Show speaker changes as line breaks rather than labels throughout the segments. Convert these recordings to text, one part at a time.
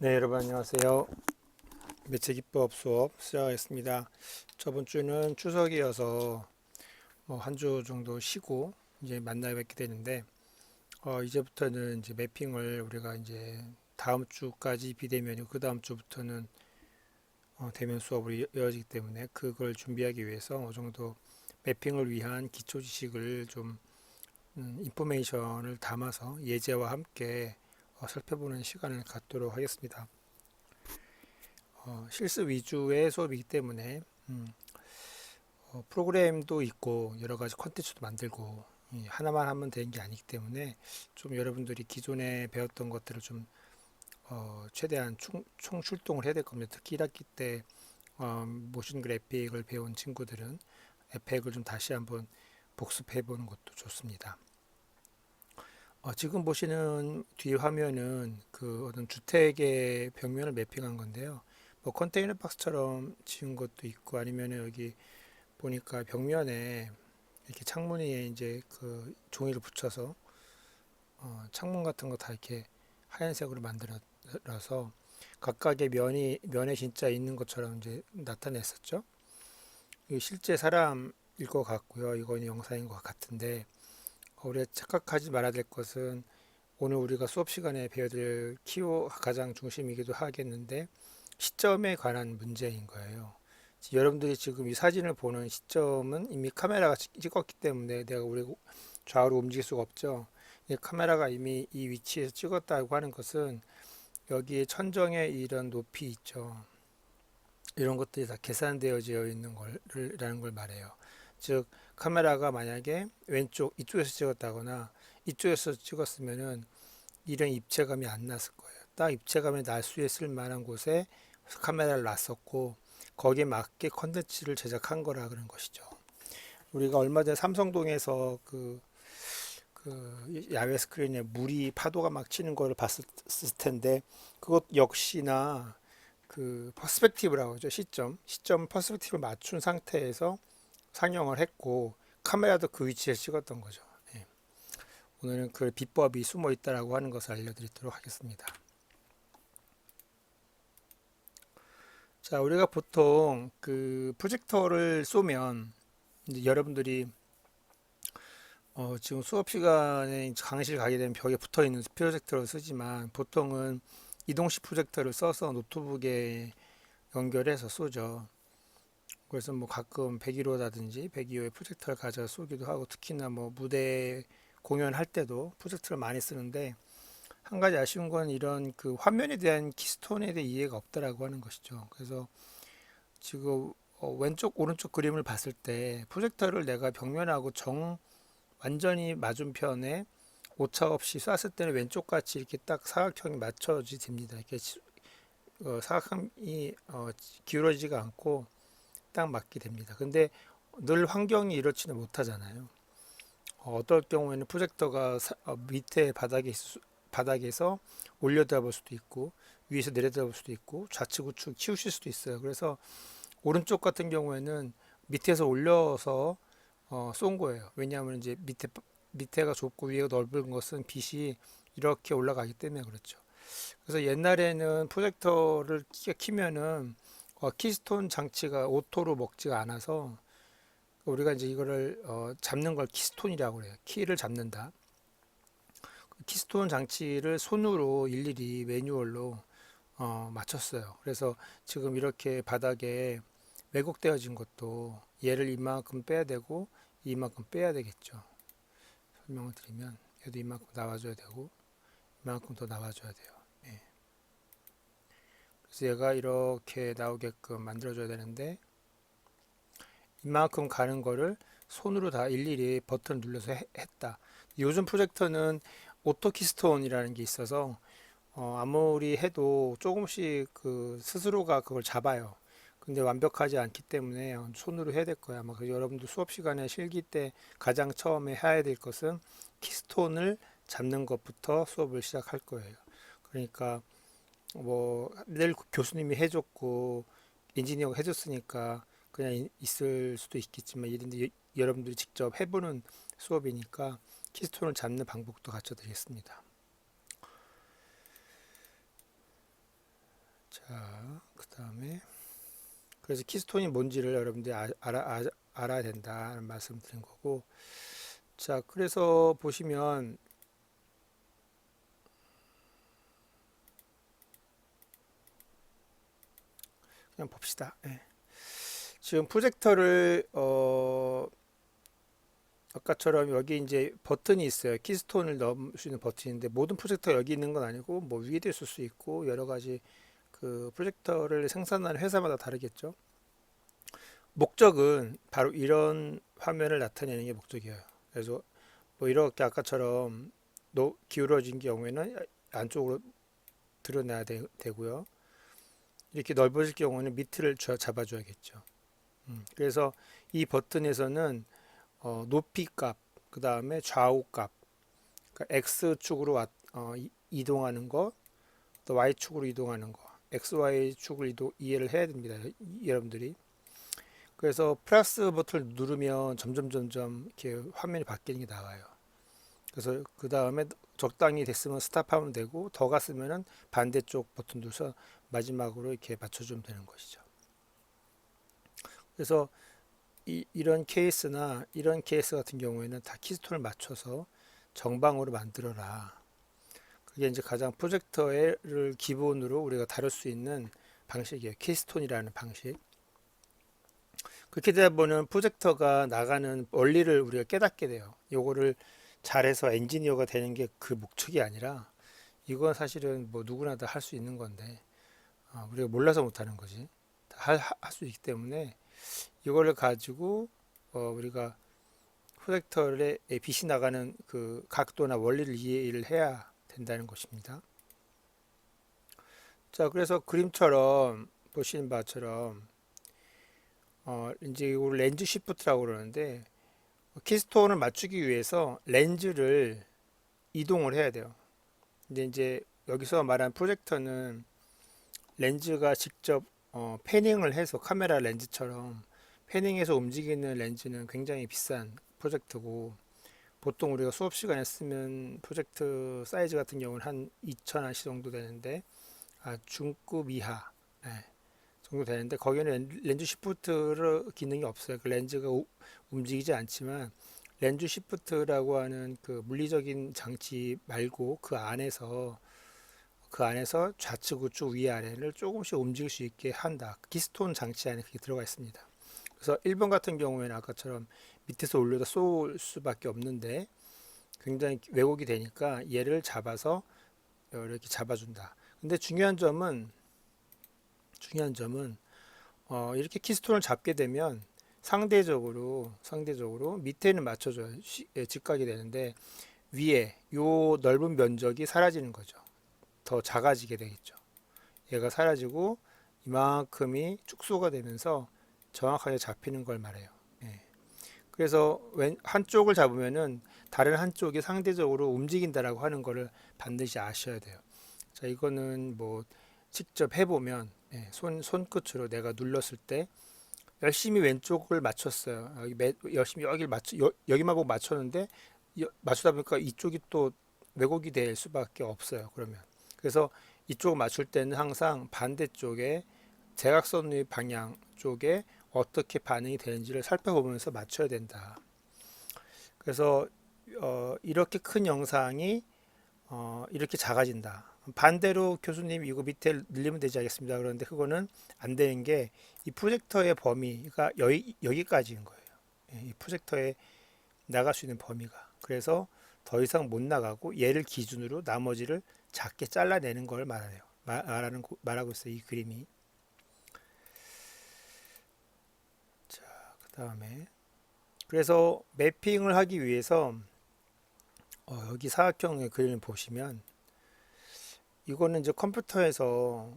네, 여러분 안녕하세요. 매체 기법 수업 시작하겠습니다. 저번 주는 추석이어서 한 주 정도 쉬고 이제 만나 뵙게 되는데 이제부터는 이제 매핑을 우리가 이제 다음 주까지 비대면이고 그 다음 주부터는 대면 수업으로 이어지기 때문에 그걸 준비하기 위해서 어느 정도 매핑을 위한 기초 지식을 좀 인포메이션을 담아서 예제와 함께 살펴보는 시간을 갖도록 하겠습니다. 실습 위주의 수업이기 때문에 프로그램도 있고 여러 가지 콘텐츠도 만들고 하나만 하면 되는 게 아니기 때문에 좀 여러분들이 기존에 배웠던 것들을 좀 최대한 총 출동을 해야 될 겁니다. 특히 1학기 때 모션 그래픽을 배운 친구들은 에펙을 좀 다시 한번 복습해 보는 것도 좋습니다. 지금 보시는 뒤 화면은 그 어떤 주택의 벽면을 매핑한 건데요. 뭐 컨테이너 박스처럼 지은 것도 있고 아니면 여기 보니까 벽면에 이렇게 창문에 이제 그 종이를 붙여서 창문 같은 거 다 이렇게 하얀색으로 만들어서 각각의 면에 진짜 있는 것처럼 이제 나타냈었죠. 이 실제 사람일 것 같고요. 이건 영상인 것 같은데 우리가 착각하지 말아야 될 것은 오늘 우리가 수업 시간에 배워야 될 키워 가장 중심이기도 하겠는데 시점에 관한 문제인 거예요. 여러분들이 지금 이 사진을 보는 시점은 이미 카메라가 찍었기 때문에 내가 우리 좌우로 움직일 수가 없죠. 이 카메라가 이미 이 위치에서 찍었다고 하는 것은 여기에 천정에 이런 높이 있죠. 이런 것들이 다 계산되어져 있는 걸라는 걸 말해요. 즉 카메라가 만약에 왼쪽 이쪽에서 찍었다거나 이쪽에서 찍었으면은 이런 입체감이 안 났을 거예요. 딱 입체감이 날 수 있을 만한 곳에 카메라를 놨었고 거기에 맞게 컨텐츠를 제작한 거라 그런 것이죠. 우리가 얼마 전에 삼성동에서 그 야외 스크린에 물이 파도가 막 치는 거를 봤을 텐데 그것 역시나 그 퍼스펙티브라고 하죠. 시점 퍼스펙티브를 맞춘 상태에서 상영을 했고 카메라도 그 위치에 찍었던 거죠. 예. 오늘은 그 비법이 숨어 있다라고 하는 것을 알려드리도록 하겠습니다. 자, 우리가 보통 그 프로젝터를 쏘면 이제 여러분들이 지금 수업 시간에 강의실 가게 되면 벽에 붙어 있는 프로젝터를 쓰지만 보통은 이동식 프로젝터를 써서 노트북에 연결해서 쏘죠. 그래서 뭐 가끔 115라든지 125의 프로젝터를 가져 쏘기도 하고 특히나 뭐 무대 공연할 때도 프로젝터를 많이 쓰는데 한 가지 아쉬운 건 이런 그 화면에 대한 키스톤에 대한 이해가 없다라고 하는 것이죠. 그래서 지금 왼쪽 오른쪽 그림을 봤을 때 프로젝터를 내가 벽면하고 완전히 맞은편에 오차 없이 쐈을 때는 왼쪽 같이 이렇게 딱 사각형이 맞춰지 됩니다. 이렇게 사각형이 기울어지지가 않고 딱 맞게 됩니다. 근데 늘 환경이 이렇지는 못하잖아요. 어떨 경우에는 프로젝터가 밑에 바닥에서 올려다 볼 수도 있고 위에서 내려다 볼 수도 있고 좌측 우측 치우실 수도 있어요. 그래서 오른쪽 같은 경우에는 밑에서 올려서 쏜 거예요. 왜냐하면 이제 밑에가 좁고 위에가 넓은 것은 빛이 이렇게 올라가기 때문에 그렇죠. 그래서 옛날에는 프로젝터를 키면은 키스톤 장치가 오토로 먹지가 않아서 우리가 이제 이거를 잡는 걸 키스톤이라고 그래요. 키를 잡는다. 키스톤 장치를 손으로 일일이 매뉴얼로 맞췄어요. 그래서 지금 이렇게 바닥에 왜곡되어진 것도 얘를 이만큼 빼야 되고 이만큼 빼야 되겠죠. 설명을 드리면 얘도 이만큼 나와줘야 되고 이만큼 더 나와줘야 돼요. 예. 그래서 얘가 이렇게 나오게끔 만들어줘야 되는데 이만큼 가는 거를 손으로 다 일일이 버튼 눌러서 했다. 요즘 프로젝터는 오토키스톤이라는 게 있어서 아무리 해도 조금씩 그 스스로가 그걸 잡아요. 근데 완벽하지 않기 때문에 손으로 해야 될 거야. 아마 여러분도 수업 시간에 실기 때 가장 처음에 해야 될 것은 키스톤을 잡는 것부터 수업을 시작할 거예요. 그러니까 뭐 늘 교수님이 해줬고 엔지니어가 해줬으니까 그냥 있을 수도 있겠지만 이런데 여러분들이 직접 해보는 수업이니까 키스톤을 잡는 방법도 가르쳐 드리겠습니다. 자, 그 다음에 그래서 키스톤이 뭔지를 여러분들이 알아야 된다는 말씀 드린 거고. 자, 그래서 보시면 그냥 봅시다. 예. 지금 프로젝터를 아까처럼 여기 이제 버튼이 있어요. 키스톤을 넣을 수 있는 버튼인데 모든 프로젝터 여기 있는 건 아니고 뭐 위에도 있을 수 있고 여러 가지 그 프로젝터를 생산하는 회사마다 다르겠죠. 목적은 바로 이런 화면을 나타내는 게 목적이에요. 그래서 뭐 이렇게 아까처럼 기울어진 경우에는 안쪽으로 드러나야 되고요. 이렇게 넓어질 경우는 밑을 잡아줘야겠죠. 그래서 이 버튼에서는 높이 값, 그 다음에 좌우 값, 그러니까 X축으로 이동하는 거, 또 Y축으로 이동하는 거, XY축을 이해를 해야 됩니다. 여러분들이. 그래서 플러스 버튼을 누르면 점점 이렇게 화면이 바뀌는 게 나와요. 그래서 그 다음에 적당히 됐으면 스탑하면 되고 더 갔으면은 반대쪽 버튼 눌러서 마지막으로 이렇게 맞춰주면 되는 것이죠. 그래서 이런 케이스나 이런 케이스 같은 경우에는 다 키스톤을 맞춰서 정방으로 만들어라. 그게 이제 가장 프로젝터를 기본으로 우리가 다룰 수 있는 방식이에요. 키스톤이라는 방식. 그렇게 되다 보면 프로젝터가 나가는 원리를 우리가 깨닫게 돼요. 요거를 잘해서 엔지니어가 되는 게 그 목적이 아니라 이건 사실은 뭐 누구나 다 할 수 있는 건데 우리가 몰라서 못하는 거지. 할 수 있기 때문에 이거를 가지고 우리가 프로젝터의 빛이 나가는 그 각도나 원리를 이해를 해야 된다는 것입니다. 자, 그래서 그림처럼 보시는 바처럼 이제 이걸 렌즈 시프트라고 그러는데 키스톤을 맞추기 위해서 렌즈를 이동을 해야 돼요. 근데 이제 여기서 말한 프로젝터는 렌즈가 직접 패닝을 해서 카메라 렌즈처럼 패닝해서 움직이는 렌즈는 굉장히 비싼 프로젝트고 보통 우리가 수업 시간에 쓰면 프로젝트 사이즈 같은 경우는 한 2,000원씩 정도 되는데 중급 이하 정도 되는데 거기는 렌즈 시프트 기능이 없어요. 그 렌즈가 움직이지 않지만 렌즈 시프트라고 하는 그 물리적인 장치 말고 그 안에서 좌측 우측 위아래를 조금씩 움직일 수 있게 한다. 키스톤 장치 안에 그게 들어가 있습니다. 그래서 1번 같은 경우에는 아까처럼 밑에서 올려다 쏠 수밖에 없는데 굉장히 왜곡이 되니까 얘를 잡아서 이렇게 잡아준다. 근데 중요한 점은 이렇게 키스톤을 잡게 되면 상대적으로 밑에는 맞춰줘야 직각이 되는데 위에 요 넓은 면적이 사라지는 거죠. 더 작아지게 되겠죠. 얘가 사라지고 이만큼이 축소가 되면서 정확하게 잡히는 걸 말해요. 예. 그래서 한쪽을 잡으면은 다른 한쪽이 상대적으로 움직인다라고 하는 거를 반드시 아셔야 돼요. 자, 이거는 뭐 직접 해보면 손끝으로 내가 눌렀을 때 열심히 왼쪽을 맞췄어요. 열심히 여기만 보고 맞췄는데 맞추다 보니까 이쪽이 또 왜곡이 될 수밖에 없어요. 그러면 그래서 이쪽을 맞출 때는 항상 반대쪽에 대각선의 방향 쪽에 어떻게 반응이 되는지를 살펴보면서 맞춰야 된다. 그래서 이렇게 큰 영상이 이렇게 작아진다. 반대로 교수님 이거 밑에 늘리면 되지 않겠습니다. 그런데 그거는 안 되는 게 이 프로젝터의 범위가 여기까지인 거예요. 이 프로젝터에 나갈 수 있는 범위가. 그래서 더 이상 못 나가고 얘를 기준으로 나머지를 작게 잘라내는 걸 말하고 있어요. 이 그림이. 자, 그 다음에 그래서 매핑을 하기 위해서 여기 사각형의 그림을 보시면 이거는 이제 컴퓨터에서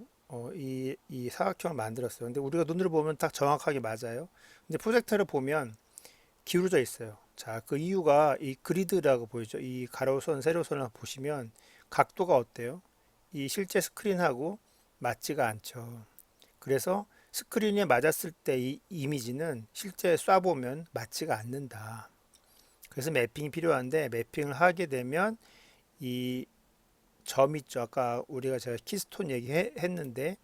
이 사각형을 만들었어요. 근데 우리가 눈으로 보면 딱 정확하게 맞아요. 근데 프로젝터를 보면 기울어져 있어요. 자, 그 이유가 이 그리드라고 보이죠. 이 가로선, 세로선을 보시면 각도가 어때요? 이 실제 스크린하고 맞지가 않죠. 그래서 스크린에 맞았을 때 이 이미지는 실제 쏴보면 맞지가 않는다. 그래서 매핑이 필요한데 매핑을 하게 되면 이 점 있죠. 아까 제가 키스톤 얘기했는데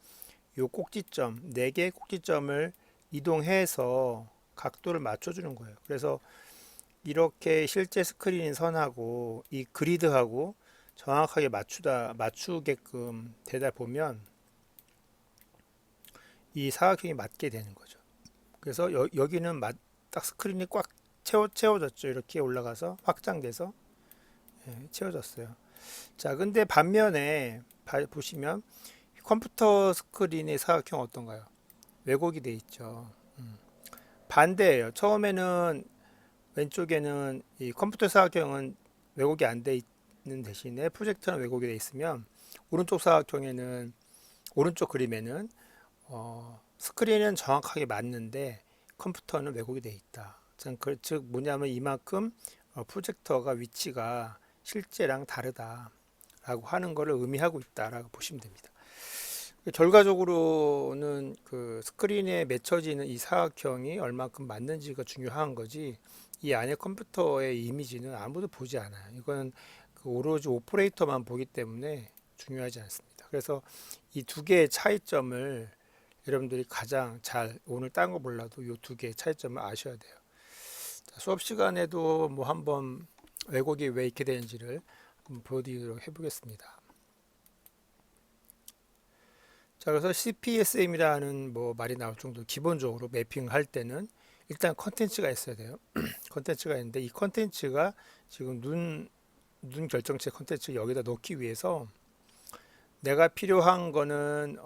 요 꼭지점, 4개의 꼭지점을 이동해서 각도를 맞춰주는 거예요. 그래서 이렇게 실제 스크린 선하고 이 그리드하고 정확하게 맞추게끔 되다 보면 이 사각형이 맞게 되는 거죠. 그래서 여기는 딱 스크린이 꽉 채워졌죠. 이렇게 올라가서 확장돼서 채워졌어요. 자, 근데 반면에 보시면 컴퓨터 스크린의 사각형 어떤가요? 왜곡이 돼 있죠. 반대예요. 처음에는 왼쪽에는 이 컴퓨터 사각형은 왜곡이 안 돼 있는 대신에 프로젝터는 왜곡이 돼 있으면 오른쪽 사각형에는 오른쪽 그림에는 스크린은 정확하게 맞는데 컴퓨터는 왜곡이 돼 있다. 즉 뭐냐면 이만큼 프로젝터가 위치가 실제랑 다르다라고 하는 것을 의미하고 있다라고 보시면 됩니다. 결과적으로는 그 스크린에 맺혀지는 이 사각형이 얼마큼 맞는지가 중요한 거지 이 안에 컴퓨터의 이미지는 아무도 보지 않아요. 이거는 그 오로지 오퍼레이터만 보기 때문에 중요하지 않습니다. 그래서 이 두 개의 차이점을 여러분들이 가장 잘 오늘 딴 거 몰라도 이 두 개의 차이점을 아셔야 돼요. 자, 수업 시간에도 뭐 한번 왜곡이 왜 이렇게 되는지를 한번 보여드리도록 해보겠습니다. 자, 그래서 CPSM이라는 뭐 말이 나올 정도로 기본적으로 매핑할 때는 일단 컨텐츠가 있어야 돼요. 컨텐츠가 있는데 이 컨텐츠가 지금 눈 결정체 컨텐츠 여기다 넣기 위해서 내가 필요한 거는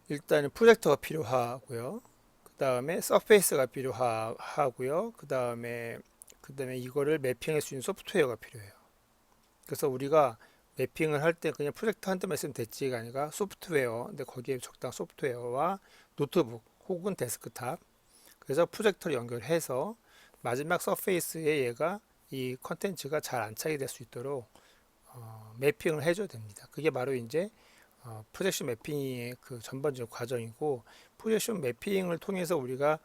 일단은 프로젝터가 필요하고요. 그 다음에 서페이스가 필요하고요. 그 다음에 이거를 매핑할 수 있는 소프트웨어가 필요해요. 그래서 우리가 매핑을 할 때 그냥 프로젝터 한 대만 쓰면 됐지가 아니라 소프트웨어, 근데 거기에 적당한 소프트웨어와 노트북 혹은 데스크탑, 그래서 프로젝터를 연결해서 마지막 서페이스에 얘가 이 컨텐츠가 잘 안착이 될 수 있도록 매핑을 해줘야 됩니다. 그게 바로 이제 프로젝션 매핑의 그 전반적인 과정이고, 프로젝션 매핑을 통해서 우리가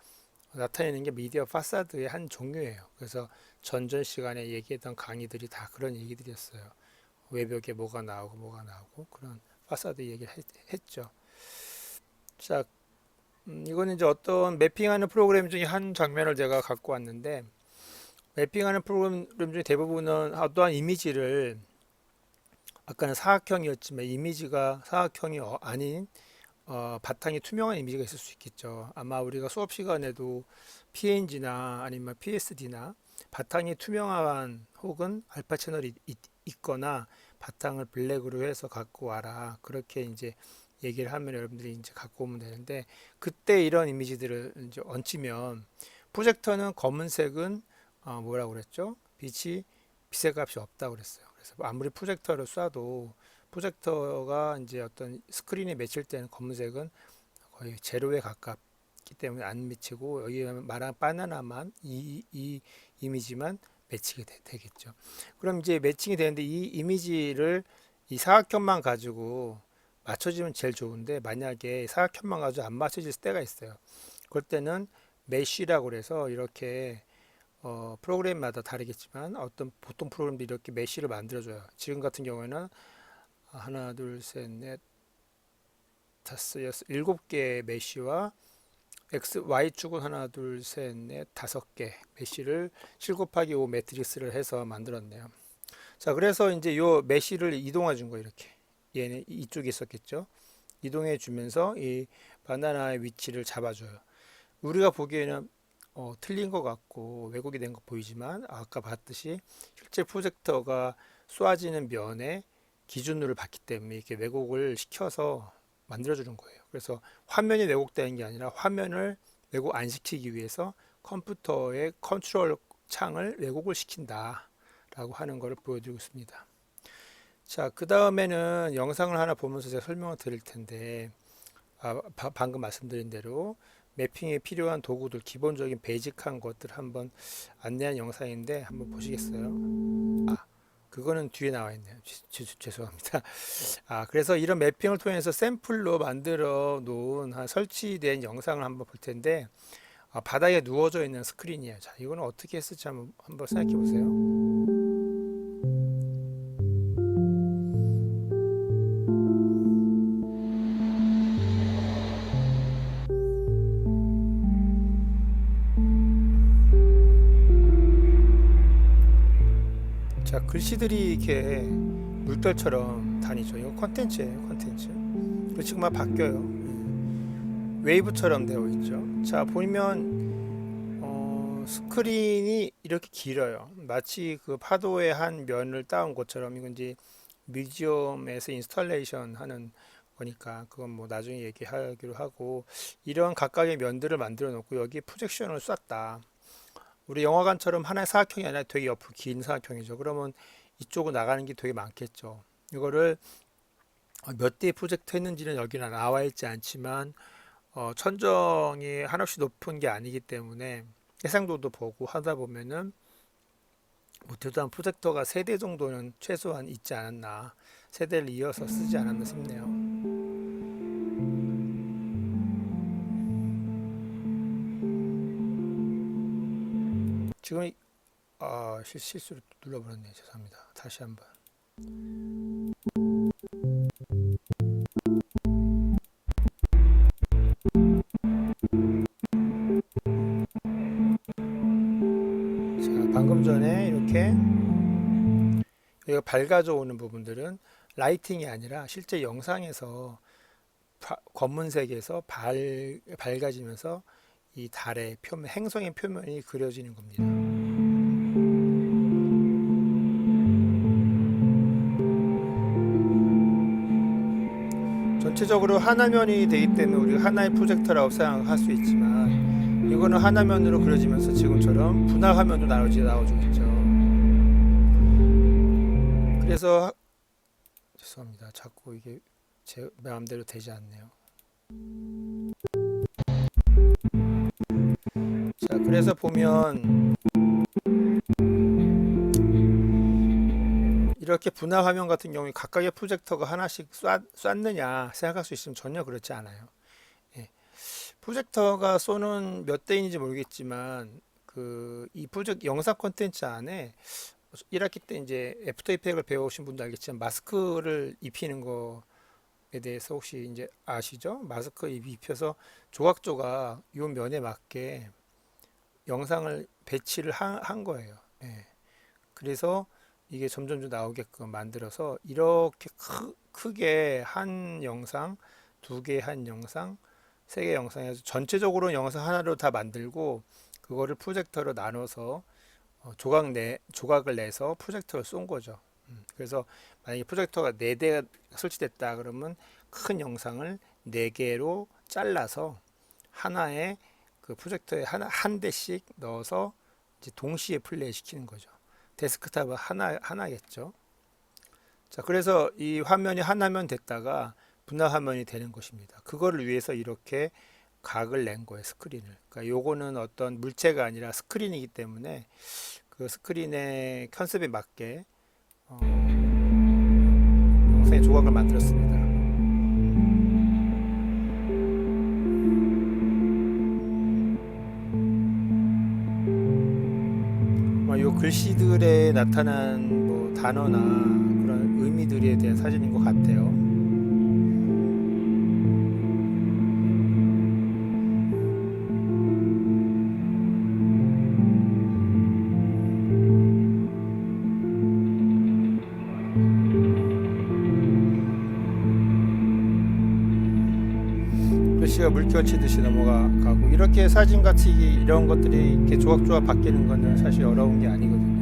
나타내는 게 미디어 파사드의 한 종류예요. 그래서 전전 시간에 얘기했던 강의들이 다 그런 얘기들이었어요. 외벽에 뭐가 나오고 그런 파사드 얘기를 했죠. 자, 이거는 이제 어떤 매핑하는 프로그램 중에 한 장면을 제가 갖고 왔는데, 매핑하는 프로그램 중에 대부분은 어떠한 이미지를, 아까는 사각형이었지만 이미지가 사각형이 아닌 바탕이 투명한 이미지가 있을 수 있겠죠. 아마 우리가 수업 시간에도 PNG나 아니면 PSD나 바탕이 투명한 혹은 알파 채널이 있거나 바탕을 블랙으로 해서 갖고 와라, 그렇게 이제 얘기를 하면 여러분들이 이제 갖고 오면 되는데, 그때 이런 이미지들을 이제 얹히면 프로젝터는 검은색은 뭐라고 그랬죠? 빛의 값이 없다고 그랬어요. 그래서 아무리 프로젝터를 쏴도 프로젝터가 이제 어떤 스크린에 맺힐 때는 검은색은 거의 제로에 가깝기 때문에 안 미치고, 여기 말한 바나나만 이 이미지만 매칭이 되겠죠. 그럼 이제 매칭이 되는데 이 이미지를 이 사각형만 가지고 맞춰지면 제일 좋은데, 만약에 사각형만 가지고 안 맞춰질 때가 있어요. 그럴 때는 메쉬라고 그래서 이렇게 프로그램마다 다르겠지만 어떤 보통 프로그램도 이렇게 메쉬를 만들어줘요. 지금 같은 경우에는 하나, 둘, 셋, 넷, 다섯, 여섯, 7개의 메쉬와 Y축은 하나, 둘, 셋, 넷, 5개 메쉬를 7 곱하기 5 매트리스를 해서 만들었네요. 자, 그래서 이제 요 메쉬를 이동해 준 거예요. 이렇게 얘는 이쪽에 있었겠죠. 이동해 주면서 이 바나나의 위치를 잡아줘요. 우리가 보기에는 틀린 것 같고 왜곡이 된 거 보이지만, 아까 봤듯이 실제 프로젝터가 쏘아지는 면에 기준으로 봤기 때문에 이렇게 왜곡을 시켜서 만들어주는 거예요. 그래서 화면이 왜곡되는 게 아니라 화면을 왜곡 안 시키기 위해서 컴퓨터의 컨트롤 창을 왜곡을 시킨다라고 하는 것을 보여드리고 있습니다. 자, 그 다음에는 영상을 하나 보면서 제가 설명을 드릴 텐데, 방금 말씀드린 대로 매핑에 필요한 도구들, 기본적인 베이직한 것들 한번 안내한 영상인데 한번 보시겠어요? 그거는 뒤에 나와 있네요. 죄송합니다. 그래서 이런 매핑을 통해서 샘플로 만들어 놓은 설치된 영상을 한번 볼 텐데, 바닥에 누워져 있는 스크린이에요. 자, 이거는 어떻게 했을지 한번 생각해 보세요. 글씨들이 이렇게 물결처럼 다니죠. 이거 컨텐츠예요, 컨텐츠. 그리고 지금 막 바뀌어요. 웨이브처럼 되어 있죠. 자, 보면 스크린이 이렇게 길어요. 마치 그 파도의 한 면을 따온 것처럼. 이건 이제 뮤지엄에서 인스톨레이션 하는 거니까 그건 뭐 나중에 얘기하기로 하고, 이런 각각의 면들을 만들어 놓고 여기에 프로젝션을 쐈다. 우리 영화관처럼 하나의 사각형이 아니라 되게 옆으로 긴 사각형이죠. 그러면 이쪽으로 나가는 게 되게 많겠죠. 이거를 몇 대의 프로젝트 했는지는 여기는 나와 있지 않지만 천정이 한없이 높은 게 아니기 때문에 해상도도 보고 하다 보면은 못해도 한 프로젝터가 3대 정도는 최소한 있지 않았나, 세대를 이어서 쓰지 않았나 싶네요. 지금 실수로 눌러버렸네. 죄송합니다. 다시 한번. 자, 방금 전에 이렇게 여기가 밝아져 오는 부분들은 라이팅이 아니라 실제 영상에서 검은색에서 밝아지면서 이 달의 표면, 행성의 표면이 그려지는 겁니다. 전체적으로 하나면이 되기 때문에 우리가 하나의 프로젝터라고 생각할 수 있지만, 이거는 하나면으로 그려지면서 지금처럼 분할 화면도 나오죠. 그래서 죄송합니다. 자꾸 이게 제 마음대로 되지 않네요. 자, 그래서 보면 이렇게 분할 화면 같은 경우에 각각의 프로젝터가 하나씩 쐈느냐 생각할 수 있으면 전혀 그렇지 않아요. 예. 프로젝터가 쏘는 몇 대인지 모르겠지만 이 프로젝트 영상 콘텐츠 안에 1학기 때 이제 애프터 이펙을 배우신 분도 알겠지만 마스크를 입히는 거에 대해서 혹시 이제 아시죠? 마스크 입혀서 조각조각 이 면에 맞게 영상을 배치를 한 거예요. 예. 그래서 이게 점점 좀 나오게끔 만들어서 이렇게 크게 한 영상, 2개 한 영상, 3개 영상에서 전체적으로 영상 하나로 다 만들고 그거를 프로젝터로 나눠서 조각을 내서 프로젝터를 쏜 거죠. 그래서 만약에 프로젝터가 4대가 설치됐다 그러면 큰 영상을 4개로 잘라서 하나의 그 프로젝터에 한 대씩 넣어서 이제 동시에 플레이 시키는 거죠. 데스크탑은 하나겠죠. 자, 그래서 이 화면이 하나면 됐다가 분할 화면이 되는 것입니다. 그거를 위해서 이렇게 각을 낸 거예요, 스크린을. 그러니까 요거는 어떤 물체가 아니라 스크린이기 때문에 그 스크린의 컨셉에 맞게 영상의 조각을 만들었습니다. 요 글씨들에 나타난 뭐 단어나 그런 의미들에 대한 사진인 것 같아요. 글씨가 물결 치듯이 넘어가고, 이렇게 사진같이 이런 것들이 이렇게 조각조각 바뀌는 거는 사실 어려운 게 아니거든요.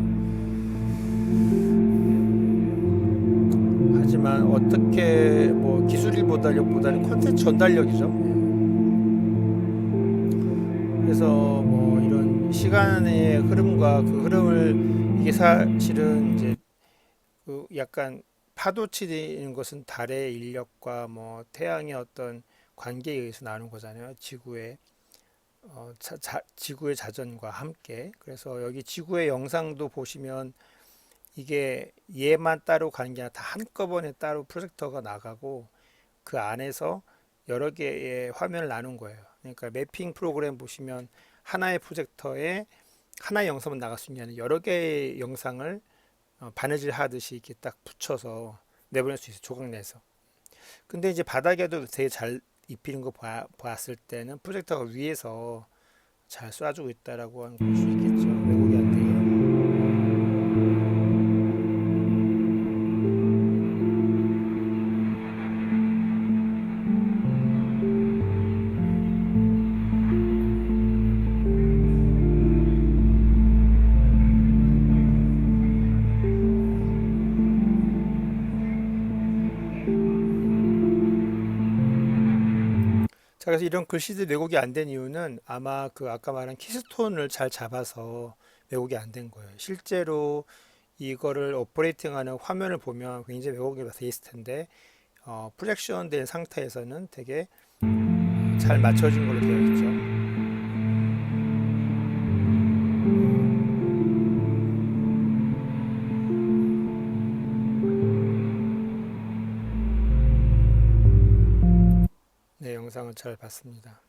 하지만 어떻게 뭐 기술보다는 콘텐츠 전달력이죠. 그래서 뭐 이런 시간의 흐름과 그 흐름을, 이게 사실은 이제 그 약간 파도치는 것은 달의 인력과 뭐 태양의 어떤 관계에 의해서 나오는 거잖아요. 지구의 자전과 함께. 그래서 여기 지구의 영상도 보시면 이게 얘만 따로 가는 게 아니라 다 한꺼번에 따로 프로젝터가 나가고 그 안에서 여러 개의 화면을 나눈 거예요. 그러니까 매핑 프로그램 보시면 하나의 프로젝터에 하나의 영상만 나갈 수 있는 게 아니라 여러 개의 영상을 바느질 하듯이 이렇게 딱 붙여서 내보낼 수 있어요. 조각 내서. 근데 이제 바닥에도 되게 잘 입히는 거 봤을 때는 프로젝터가 위에서 잘 쏴주고 있다라고 볼 수 있겠죠. 왜곡이 안 돼요. 자, 그래서 이런 글씨들 왜곡이 안 된 이유는 아마 그 아까 말한 키스톤을 잘 잡아서 왜곡이 안 된 거예요. 실제로 이거를 오퍼레이팅하는 화면을 보면 굉장히 왜곡이 돼 있을 텐데 프로젝션 된 상태에서는 되게 잘 맞춰진 걸로 되어 있죠. 네, 영상을 잘 봤습니다.